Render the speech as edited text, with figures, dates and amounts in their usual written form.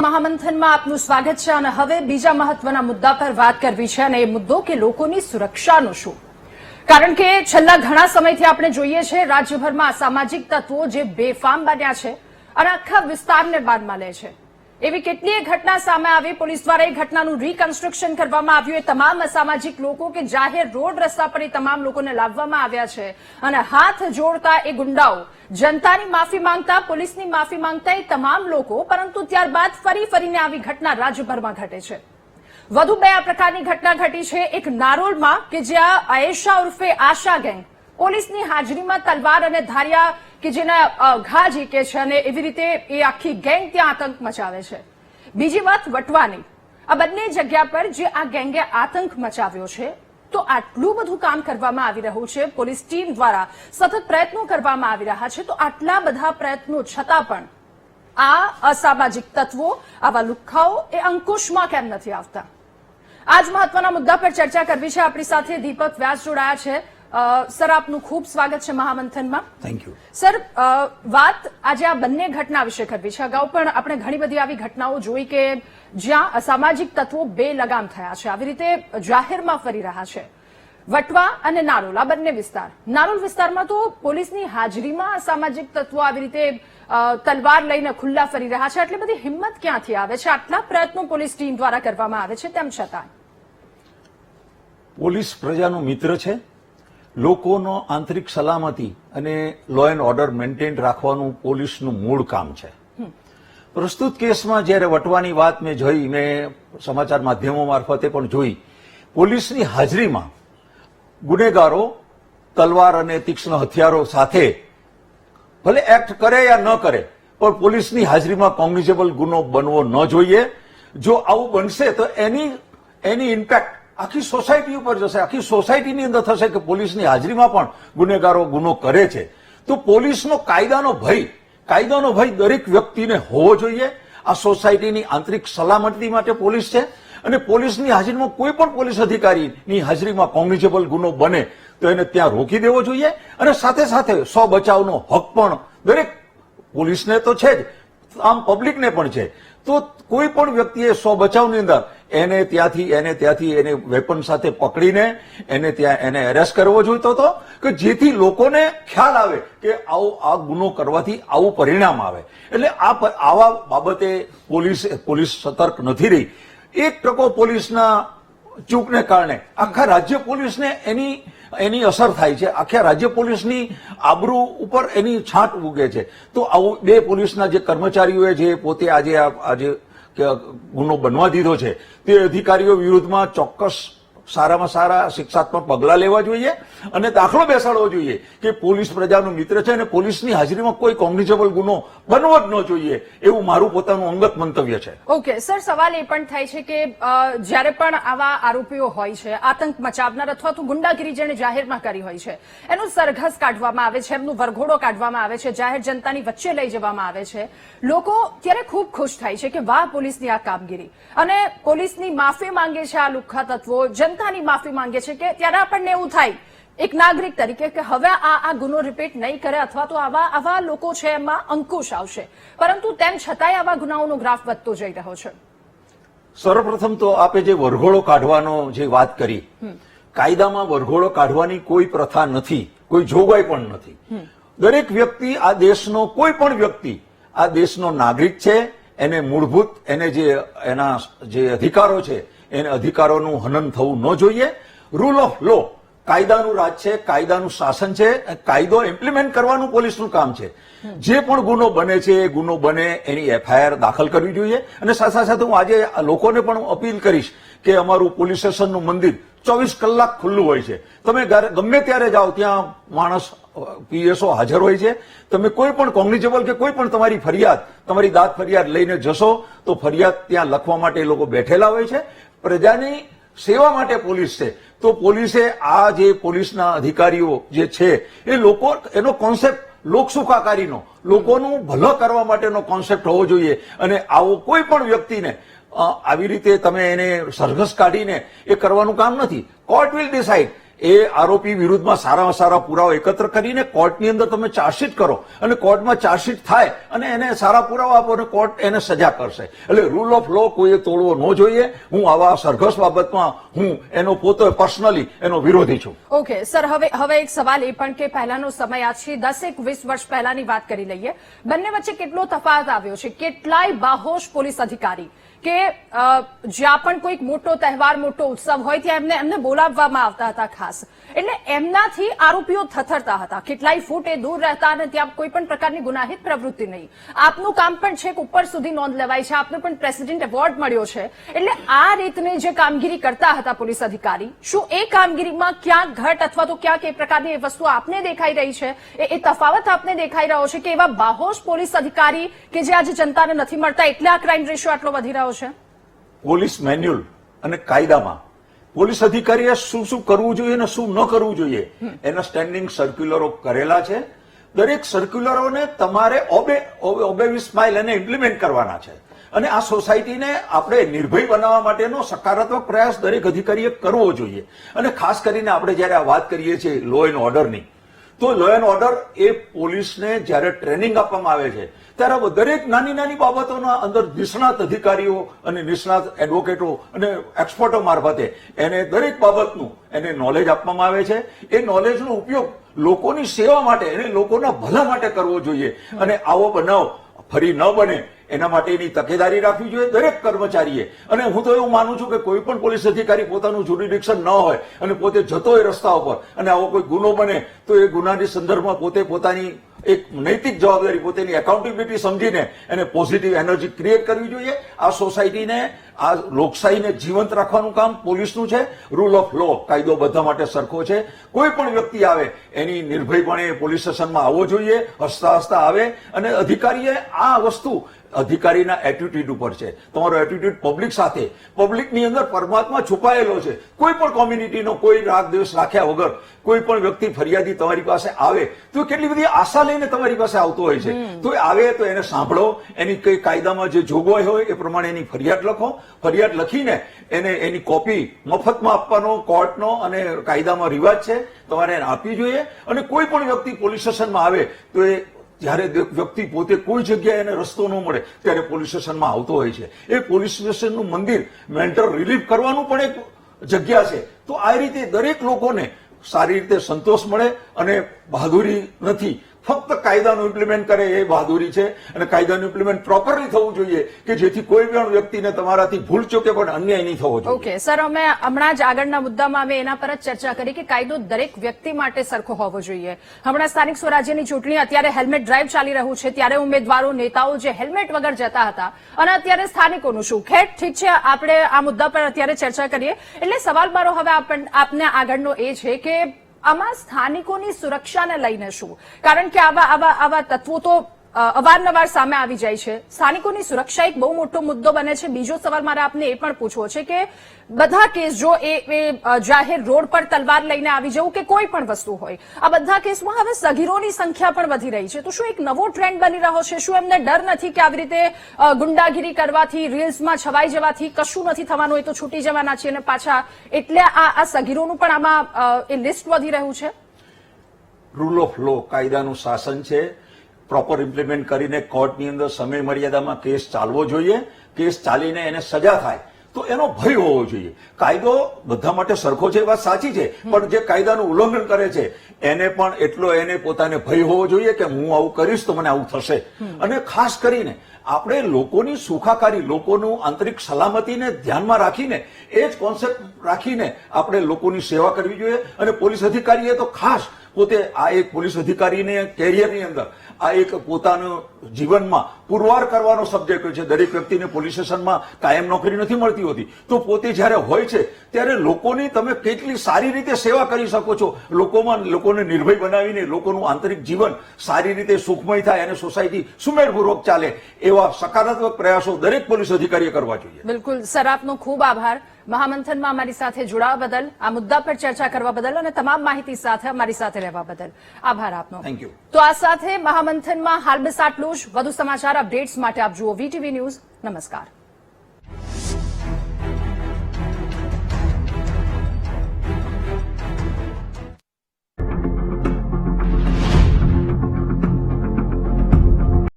મહામંથનમાં આપનું સ્વાગત છે અને હવે બીજા મહત્વના મુદ્દા પર વાત કરવી છે અને એ મુદ્દો કે લોકોની સુરક્ષાનું શું, કારણ કે છેલ્લા ઘણા સમયથી આપણે જોઈએ છે રાજ્યભરમાં અસામાજિક તત્વો જે બેફામ બન્યા છે અને આખા વિસ્તારને બાનમાં લે છે. એવી કેટલીય ઘટના સામે આવી. પોલીસ દ્વારા એ ઘટનાનું રીકન્સ્ટ્રક્શન કરવામાં આવ્યું. એ તમામ અસામાજિક લોકો કે જાહેર રોડ રસ્તા પર એ તમામ લોકોને લાવવામાં આવ્યા છે અને હાથ જોડતા એ ગુંડાઓ જનતાની માફી માંગતા, પોલીસની માફી માંગતા એ તમામ લોકો, પરંતુ ત્યારબાદ ફરીને આવી ઘટના રાજ્યભરમાં ઘટે છે. વધુ બે આ પ્રકારની ઘટના ઘટી છે. એક નારોલમાં કે જ્યાં આયેશા ઉર્ફે આશા ગેંગ પોલીસની હાજરીમાં તલવાર અને ધારિયા કે જેના ઘા ઝીકે છે અને એવી રીતે એ આખી ગેંગ ત્યાં આતંક મચાવે છે. બીજી વાત વટવાની. આ બંને જગ્યા પર જે આ ગેંગે આતંક મચાવ્યો છે, તો આટલું બધું કામ કરવામાં આવી રહ્યું છે, પોલીસ ટીમ દ્વારા સતત પ્રયત્નો કરવામાં આવી રહ્યા છે, તો આટલા બધા પ્રયત્નો છતાં પણ આ અસામાજિક તત્વો, આવા લુખ્ખાઓ એ અંકુશમાં કેમ નથી આવતા? આજ મહત્વના મુદ્દા પર ચર્ચા કરવી છે. આપણી સાથે દીપક વ્યાસ જોડાયા છે. સર, આપનું ખૂબ સ્વાગત છે મહામંથનમાં. Thank you. સર, વાત આજે આ બંને ઘટના વિશે કરવી છે. અગાઉ પણ આપણે ઘણી બધી આવી ઘટનાઓ જોઈ કે જ્યાં અસામાજિક તત્વો બેલગામ થયા છે, આવી રીતે જાહેરમાં ફરી રહ્યા છે. વટવા અને નારોલ, આ બંને વિસ્તાર. નારોલ વિસ્તારમાં તો પોલીસની હાજરીમાં અસામાજિક તત્વો આવી રીતે તલવાર લઈને ખુલ્લા ફરી રહ્યા છે. આટલી બધી હિંમત ક્યાંથી આવે છે? આટલા પ્રયત્નો પોલીસ ટીમ દ્વારા કરવામાં આવે છે, તેમ છતાં પોલીસ પ્રજાનો મિત્ર છે. લોકોનો આંતરિક સલામતી અને લો એન્ડ ઓર્ડર મેન્ટેન રાખવાનું પોલીસનું મૂળ કામ છે. પ્રસ્તુત કેસમાં જ્યારે વટવાની વાત મેં જોઈ, મેં સમાચાર માધ્યમો મારફતે પણ જોઈ, પોલીસની હાજરીમાં ગુનેગારો તલવાર અને તીક્ષ્ણ હથિયારો સાથે ભલે એક્ટ કરે યા ન કરે, પણ પોલીસની હાજરીમાં કોગ્નિઝેબલ ગુનો બનવો ન જોઈએ. જો આવું બનશે તો એની ઇમ્પેક્ટ આખી સોસાયટી ઉપર જશે. આખી સોસાયટીની અંદર થશે કે પોલીસની હાજરીમાં પણ ગુનેગારો ગુનો કરે છે. તો પોલીસનો કાયદાનો ભય દરેક વ્યક્તિને હોવો જોઈએ. આ સોસાયટીની આંતરિક સલામતી માટે પોલીસ છે અને પોલીસની હાજરીમાં કોઈ પણ પોલીસ અધિકારીની હાજરીમાં કોગ્નિઝેબલ ગુનો બને તો એને ત્યાં રોકી દેવો જોઈએ. અને સાથે સાથે સ્વ બચાવનો હક પણ દરેક પોલીસને તો છે જ, આમ પબ્લિકને પણ છે. તો કોઈ પણ વ્યક્તિએ સ્વ બચાવની અંદર એને ત્યાંથી વેપન સાથે પકડીને એને એરેસ્ટ કરવો જોઈતો હતો કે જેથી લોકોને ખ્યાલ આવે કે આ ગુનો કરવાથી આવું પરિણામ આવે. એટલે આવા બાબતે પોલીસ સતર્ક નથી રહી. 1% પોલીસના ચૂકને કારણે આખા રાજ્ય પોલીસને એની અસર થાય છે. આખા રાજ્ય પોલીસની આબરૂ ઉપર એની છાંટ ઉગે છે. તો આવું બે પોલીસના જે કર્મચારીઓએ જે પોતે આજે ગુનો બનવા દીધો છે, તે અધિકારીઓ વિરુદ્ધમાં ચોક્કસ સારામાં સારા શિક્ષાત્મક પગલાં લેવા જોઈએ અને દાખલો બેસાડવો જોઈએ કે પોલીસ પ્રજાનો મિત્ર છે અને પોલીસની હાજરીમાં કોઈ કોગ્નિઝેબલ ગુનો બનવો જ ન જોઈએ, એવું મારું પોતાનું અંગત મંતવ્ય છે. ઓકે સર, સવાલ એ પણ થાય છે કે જ્યારે પણ આવા આરોપીઓ હોય છે, આતંક મચાવનાર અથવા તો ગુંડાગીરી જેણે જાહેરમાં કરી હોય છે, એનું સરઘસ કાઢવામાં આવે છે, એમનું વરઘોડો કાઢવામાં આવે છે, જાહેર જનતાની વચ્ચે લઈ જવામાં આવે છે. લોકો ત્યારે ખૂબ ખુશ થાય છે કે વાહ, પોલીસની આ કામગીરી, અને પોલીસની માફી માંગે છે આ લુખ્ખા તત્વો, જનતાની માફી માંગે છે. કે ત્યારે આપણને એવું થાય એક નાગરિક તરીકે કે હવે આ ગુનો રિપીટ નહીં કરે અથવા તો આવા લોકો છે એમાં અંકુશ આવશે. પરંતુ તેમ છતાંય આવા ગુનાઓનો ગ્રાફ વધતો જઈ રહ્યો છે. સર્વપ્રથમ તો આપે જે વરઘોડો કાઢવાનો જે વાત કરી, કાયદામાં વરઘોડો કાઢવાની કોઈ પ્રથા નથી, કોઈ જોગવાઈ પણ નથી. દરેક વ્યક્તિ આ દેશનો, કોઈ પણ વ્યક્તિ આ દેશનો નાગરિક છે. એને મૂળભૂત એના જે અધિકારો છે, એને અધિકારોનું હનન થવું ન જોઈએ. રૂલ ઓફ લો, કાયદાનું રાજ છે, કાયદાનું શાસન છે. કાયદો ઇમ્પ્લિમેન્ટ કરવાનું પોલીસનું કામ છે. જે પણ ગુનો બને છે એ ગુનો બને એની FIR દાખલ કરવી જોઈએ. અને સાથે સાથે હું આજે લોકોને પણ અપીલ કરીશ કે અમારું પોલીસ સ્ટેશનનું મંદિર 24 કલાક ખુલ્લું હોય છે. તમે ગમે ત્યારે જાઓ, ત્યાં માણસ PSO હાજર હોય છે. તમે કોઈ પણ કોગ્નિઝેબલ કે કોઈ પણ તમારી દાદ ફરિયાદ લઈને જશો તો ફરિયાદ ત્યાં લખવા માટે એ લોકો બેઠેલા હોય છે. પ્રજાની સેવા માટે પોલીસ છે. તો પોલીસે આ જે પોલીસના અધિકારીઓ જે છે એ એનો કોન્સેપ્ટ લોકસુખાકારીનો, લોકોનું ભલો કરવા માટેનો કોન્સેપ્ટ હોવો જોઈએ. અને આવો કોઈ પણ વ્યક્તિને આવી રીતે તમે એને સરઘસ કાઢીને એ કરવાનું કામ નથી. કોર્ટ વિલ ડિસાઇડ એ આરોપી વિરુદ્ધમાં સારામાં સારા પુરાવા એકત્ર કરીને કોર્ટની અંદર તમે ચાર્જશીટ કરો અને કોર્ટમાં ચાર્જશીટ થાય અને એને સારા પુરાવા આપો અને કોર્ટ એને સજા કરશે. એટલે રૂલ ઓફ લો કોઈએ તોડવો ન જોઈએ. હું આવા સરઘસ બાબતમાં હું એનો પોતે પર્સનલી એનો વિરોધી છું. ઓકે સર, હવે એક સવાલ એ પણ કે પહેલાનો સમય આજથી 10-20 વર્ષ પહેલાની વાત કરી લઈએ. બંને વચ્ચે કેટલો તફાવત આવ્યો છે. કેટલાય બાહોશ પોલીસ અધિકારી કે જ્યાં પણ કોઈક મોટો તહેવાર, મોટો ઉત્સવ હોય ત્યાં એમને બોલાવવામાં આવતા હતા ખાસ. એટલે એમનાથી આરોપીઓ થથરતા હતા. કેટલાય ફૂટ એ દૂર રહેતા અને ત્યાં કોઈ પણ પ્રકારની ગુનાહિત પ્રવૃત્તિ નહીં. આપનું કામ પણ છેક ઉપર સુધી નોંધ લેવાય છે. આપને પણ પ્રેસિડેન્ટ એવોર્ડ મળ્યો છે. એટલે આ રીતની જે કામગીરી કરતા હતા પોલીસ અધિકારી, શું એ કામગીરીમાં ક્યાંક ઘટ અથવા તો ક્યાંક એ પ્રકારની એ વસ્તુ આપને દેખાઈ રહી છે, એ તફાવત આપને દેખાઈ રહ્યો છે કે એવા બાહોશ પોલીસ અધિકારી કે જે આજે જનતાને નથી મળતા એટલે આ ક્રાઇમ રેશિયો આટલો વધી રહ્યો છે? પોલીસ મેન્યુઅલ અને કાયદામાં પોલીસ અધિકારીએ શું શું કરવું જોઈએ અને શું ન કરવું જોઈએ એના સ્ટેન્ડિંગ સર્ક્યુલરો કરેલા છે. દરેક સર્ક્યુલરોને તમારે ઓબે સ્માઇલ એને ઇમ્પ્લિમેન્ટ કરવાના છે. અને આ સોસાયટીને આપણે નિર્ભય બનાવવા માટેનો સકારાત્મક પ્રયાસ દરેક અધિકારીએ કરવો જોઈએ. અને ખાસ કરીને આપણે જયારે આ વાત કરીએ છીએ લો એન્ડ ઓર્ડરની, તો લો એન્ડ ઓર્ડર એ પોલીસને જયારે ટ્રેનિંગ આપવામાં આવે છે ત્યારે દરેક નાની નાની બાબતોના અંદર નિષ્ણાત અધિકારીઓ અને નિષ્ણાત એડવોકેટો અને એક્સપર્ટો મારફતે એને દરેક બાબતનું એને નોલેજ આપવામાં આવે છે. એ નોલેજનો ઉપયોગ લોકોની સેવા માટે અને લોકોના ભલા માટે કરવો જોઈએ. અને આવો બનાવ ફરી ન બને એના માટેની તકેદારી રાખવી જોઈએ દરેક કર્મચારીએ. અને હું તો એવું માનું છું કે કોઈ પણ પોલીસ અધિકારી પોતાનું જ્યુરિડિક્શન ન હોય અને પોતે જતો હોય રસ્તા ઉપર અને આવો કોઈ ગુનો બને તો એ ગુનાની સંદર્ભમાં પોતે પોતાની એક નૈતિક જવાબદારી, પોતાની એકાઉન્ટેબિલિટી સમજીને એને પોઝિટિવ એનર્જી ક્રિએટ કરવી જોઈએ. આ સોસાયટીને, આ લોકશાહીને જીવંત રાખવાનું કામ પોલીસનું છે. રૂલ ઓફ લો, કાયદો બધા માટે સરખો છે. કોઈ પણ વ્યક્તિ આવે એની નિર્ભયપણે પોલીસ સ્ટેશનમાં આવવો જોઈએ, હસતા હસતા આવે. અને અધિકારીએ આ વસ્તુ અધિકારીના એટીટ્યુડ ઉપર છે. તમારો એટીટ્યુડ પબ્લિક સાથે, પબ્લિકની અંદર પરમાત્મા છુપાયેલો છે. કોઈ પણ કોમ્યુનિટીનો કોઈ રાગ દ્વેષ રાખ્યા વગર કોઈ પણ વ્યક્તિ ફરિયાદી તમારી પાસે આવે તો કેટલી બધી આશા લઈને તમારી પાસે આવતો હોય છે. તો આવે તો એને સાંભળો, એની કઈ કાયદામાં જે જોગવાઈ હોય એ પ્રમાણે એની ફરિયાદ લખો. ફરિયાદ લખીને એને એની કોપી મફતમાં આપવાનો કોર્ટનો અને કાયદામાં રિવાજ છે, તમારે એને આપવી જોઈએ. અને કોઈ પણ વ્યક્તિ પોલીસ સ્ટેશનમાં આવે તો એ જ્યારે વ્યક્તિ પોતે કોઈ જગ્યાએ એને રસ્તો ન મળે ત્યારે પોલીસ સ્ટેશનમાં આવતો હોય છે. એ પોલીસ સ્ટેશનનું મંદિર મેન્ટલ રિલીફ કરવાનું પણ એક જગ્યા છે. તો આ રીતે દરેક લોકોને સારી રીતે સંતોષ મળે અને બહાદુરી નથી, ફક્ત કાયદાનું ઇમ્પ્લિમેન્ટ કરે એ બહાદુરી છે. અને કાયદાનું ઇમ્પ્લિમેન્ટ પ્રોપરલી થવું જોઈએ કે જેથી કોઈ પણ વ્યક્તિને તમારાથી ભૂલ ચૂકે પણ અન્યાય નહીં થવો જોઈએ. ઓકે સર, અમે હમણાં જ આગળના મુદ્દામાં અમે એના પર જ ચર્ચા કરી કે કાયદો દરેક વ્યક્તિ માટે સરખો હોવો જોઈએ. હમણાં સ્થાનિક સ્વરાજ્યની ચૂંટણી, અત્યારે હેલ્મેટ ડ્રાઈવ ચાલી રહ્યું છે ત્યારે ઉમેદવારો, નેતાઓ જે હેલ્મેટ વગર જતા હતા અને અત્યારે સ્થાનિકોનું શું? ખેર, ઠીક છે, આપણે આ મુદ્દા પર અત્યારે ચર્ચા કરીએ. એટલે સવાલ મારો હવે આપને આગળનો એ છે કે આમાં સ્થાનિકોની સુરક્ષાને લઈને શું? કારણ કે આવા તત્વો તો અવારનવાર સામે આવી જાય છે. સ્થાનિકોની સુરક્ષા એક બહુ મોટો મુદ્દો બને છે. બીજો સવાલ મારે આપને એ પણ પૂછવો છે કે બધા કેસ, જો એ જાહેર રોડ પર તલવાર લઈને આવી જવું કે કોઈ પણ વસ્તુ હોય, આ બધા કેસમાં હવે સગીરોની સંખ્યા પણ વધી રહી છે. તો શું એક નવો ટ્રેન્ડ બની રહ્યો છે? શું એમને ડર નથી કે આવી રીતે ગુંડાગીરી કરવાથી, રીલ્સમાં છવાઈ જવાથી કશું નથી થવાનું, એ તો છૂટી જવાના છે અને પાછા, એટલે આ સગીરોનું પણ આમાં એ લિસ્ટ વધી રહ્યું છે? રૂલ ઓફ લો, કાયદાનું શાસન છે. પ્રોપર ઇમ્પ્લિમેન્ટ કરીને કોર્ટની અંદર સમય મર્યાદામાં કેસ ચાલવો જોઈએ. કેસ ચાલીને એને સજા થાય તો એનો ભય હોવો જોઈએ. કાયદો બધા માટે સરખો છે એ વાત સાચી છે, પણ જે કાયદાનું ઉલ્લંઘન કરે છે એને પણ એટલો એને પોતાને ભય હોવો જોઈએ કે હું આવું કરીશ તો મને આવું થશે. અને ખાસ કરીને આપણે લોકોની સુખાકારી, લોકોનું આંતરિક સલામતીને ધ્યાનમાં રાખીને, એ જ કોન્સેપ્ટ રાખીને આપણે લોકોની સેવા કરવી જોઈએ. અને પોલીસ અધિકારીએ તો ખાસ પોતે આ એક પોલીસ અધિકારીને કેરિયરની અંદર આ એક પોતાનું જીવનમાં પુરવાર કરવાનો સબ્જેક્ટ હોય છે. દરેક વ્યક્તિને પોલીસ સ્ટેશનમાં કાયમ નોકરી નથી મળતી હોતી. તો પોતે જયારે હોય છે ત્યારે લોકોની તમે કેટલી સારી રીતે સેવા કરી શકો છો. લોકોને નિર્ભય બનાવીને લોકોનું આંતરિક જીવન સારી રીતે સુખમય થાય અને સોસાયટી સુમેળપૂર્વક ચાલે, એવા સકારાત્મક પ્રયાસો દરેક પોલીસ અધિકારીએ કરવા જોઈએ. બિલકુલ સર, આપનો ખૂબ આભાર મહામંથનમાં અમારી સાથે જોડાવા બદલ, આ મુદ્દા પર ચર્ચા કરવા બદલ અને તમામ માહિતી સાથે અમારી સાથે રહેવા બદલ આભાર આપનો. Thank you. તો આ સાથે મહામંથનમાં હાલ બસ આટલું જ. વધુ સમાચાર અપડેટ્સ માટે આપ જુઓ VTV ન્યૂઝ. નમસ્કાર.